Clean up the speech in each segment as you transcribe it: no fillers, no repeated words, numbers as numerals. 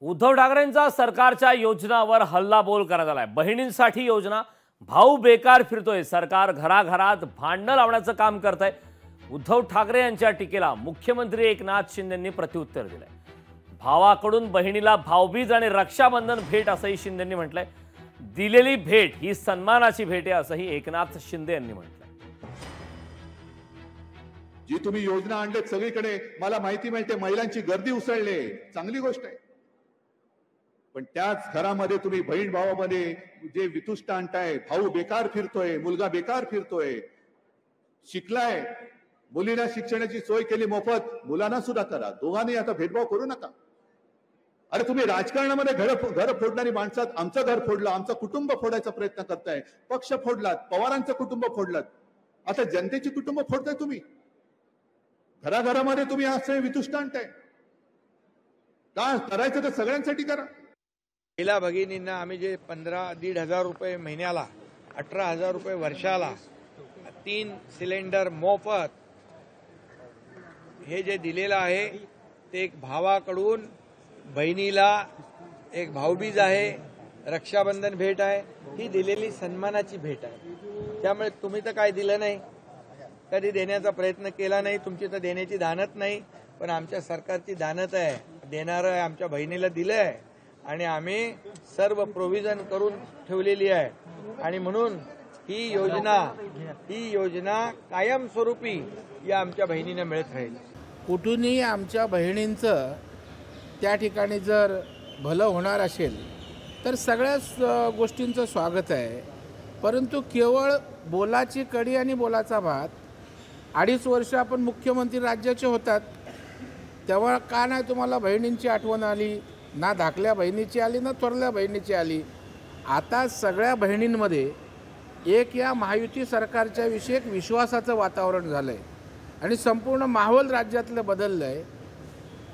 उद्धव ठाकरेंचा सरकारच्या योजनांवर हल्लाबोल करण्यात आलाय। बहिणींसाठी योजना, भाऊ बेकार फिरतोय, सरकार घराघरात भांडण लावण्याचं काम करतंय। उद्धव ठाकरे यांच्या टीकेला मुख्यमंत्री एकनाथ शिंदेंनी प्रत्युत्तर दिलंय। भावाकडून बहिणीला भाऊबीज आणि रक्षाबंधन भेट असंही शिंदेंनी म्हटलंय। दिलेली भेट ही सन्मानाची भेट आहे असंही एकनाथ शिंदे यांनी म्हटलंय। जी तुम्ही योजना आणलेत सगळीकडे मला माहिती मिळते, महिलांची गर्दी उसळले, चांगली गोष्ट आहे। पण त्याच घरामध्ये तुम्ही बहीण भावामध्ये जे वितुष्ट आणताय, भाऊ बेकार फिरतोय, मुलगा बेकार फिरतोय, शिकलाय, मुलीला शिक्षणाची सोय केली मोफत, मुलांना सुद्धा करा, दोघांनी आता भेदभाव करू नका। अरे तुम्ही राजकारणामध्ये घर फोडणारी माणसात आमचं घर फोडलं, आमचं कुटुंब फोडायचा प्रयत्न करताय, पक्ष फोडलात, पवारांचं कुटुंब फोडलात, आता जनतेची कुटुंब फोडताय तुम्ही। घराघरामध्ये तुम्ही असं वितुष्ट आणताय, का करायचं तर सगळ्यांसाठी करा। महिला भगिनींना आम्ही जे 15,500 रुपये महिन्याला, 18,000 रुपये वर्षाला, 3 सिलेंडर मोफत हे जे दिलेलं आहे ते एक भावाकडून बहिणीला एक भाऊबीज आहे, रक्षाबंधन भेट आहे, ही दिलेली सन्मानाची भेट आहे। त्यामुळे तुम्ही तर काय दिलं नाही, कधी देण्याचा प्रयत्न केला नाही, तुमची तर देण्याची दानत नाही, पण आमच्या सरकारची दानत आहे, देणारं आहे, आमच्या बहिणीला दिलं आहे आणि आम्ही सर्व प्रोव्हिजन करून ठेवलेली आहे। आणि म्हणून ही योजना कायमस्वरूपी या आमच्या बहिणींना मिळत राहील। कुठूनही आमच्या बहिणींचं त्या ठिकाणी जर भलं होणार असेल तर सगळ्याच गोष्टींचं स्वागत आहे, परंतु केवळ बोलाची कडी आणि बोलाचा भात। 2.5 वर्ष आपण मुख्यमंत्री राज्याचे होतात, तेव्हा का नाही तुम्हाला बहिणींची आठवण आली? ना धाकल्या बहिणीची आली, ना थोरल्या बहिणीची आली। आता सगळ्या बहिणींमध्ये एक या महायुती सरकारच्या विषयी एक विश्वासाचं वातावरण झालं आहे आणि संपूर्ण माहोल राज्यातलं बदललं आहे।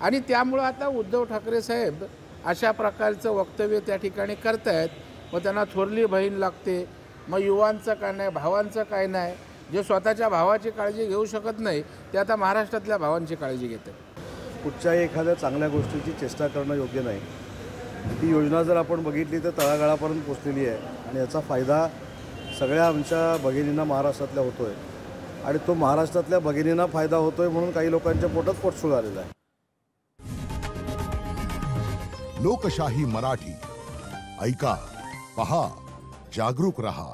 आणि त्यामुळं आता उद्धव ठाकरे साहेब अशा प्रकारचं वक्तव्य त्या ठिकाणी करतायत। मग त्यांना थोरली बहीण लागते, मग युवांचं काय नाही, भावांचं काय नाही। जे स्वतःच्या भावाची काळजी घेऊ शकत नाही ते आता महाराष्ट्रातल्या भावांची काळजी घेतात। कुठच्याही एखाद्या चांगल्या गोष्टीची चेष्टा करणं योग्य नाही। ही योजना जर आपण बघितली तर तळागाळापर्यंत पोचलेली आहे आणि याचा फायदा सगळ्या आमच्या भगिनींना महाराष्ट्रातल्या होतोय आणि तो महाराष्ट्रातल्या भगिनींना फायदा होतोय म्हणून काही लोकांच्या पोटात पोटसूळ आलेला आहे। लोकशाही मराठी ऐका, पहा, जागरूक रहा।